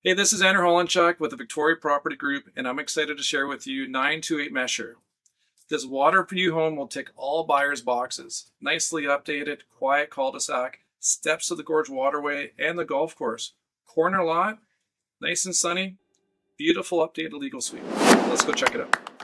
Hey, this is Andrew Holenchuk with the Victoria Property Group, and I'm excited to share with you 928 Mesher. This water view home will tick all buyers' boxes. Nicely updated, quiet cul-de-sac, steps to the Gorge Waterway and the golf course. Corner lot, nice and sunny, beautiful updated legal suite. Let's go check it out.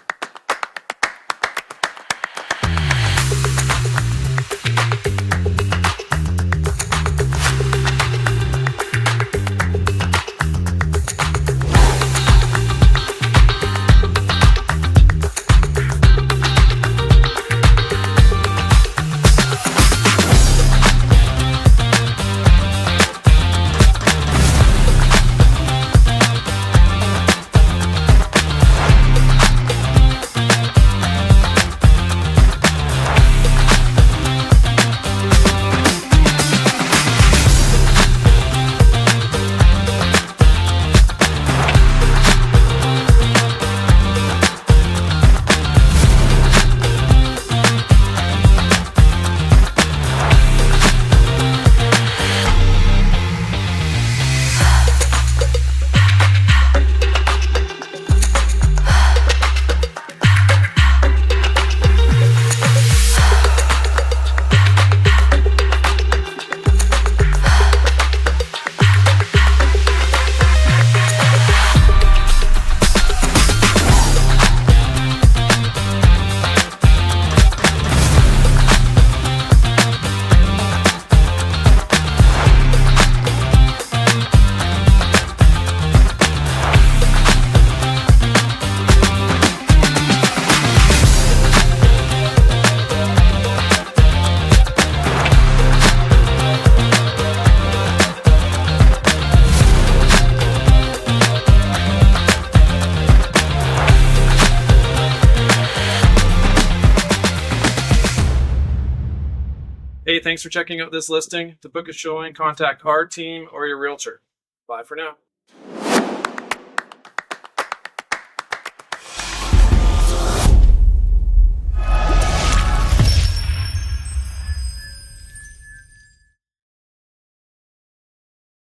Hey, thanks for checking out this listing. To book a showing, contact our team or your realtor. Bye for now.